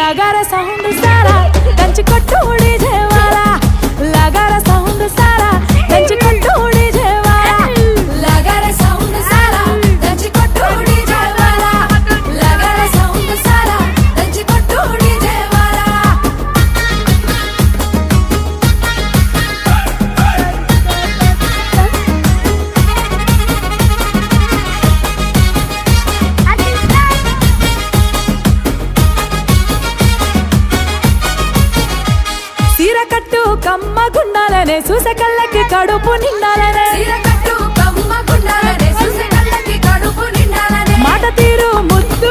लगारा sound सारा गंज कटोड़ी जेवाला लगारा sound सारा गंज कटोड़ी जेवाला लगारा sound सारा गंज कटोड़ी जेवाला लगारा साउंड सारा गंज कटोड़ी जेवाला సీర కట్టు కమ్మ గుండాలనే చూసే కళ్ళకి కడుపు నిండాలనే సీర కట్టు కమ్మ గుండాలనే చూసే కళ్ళకి కడుపు నిండాలనే మాట తీరు ముద్దు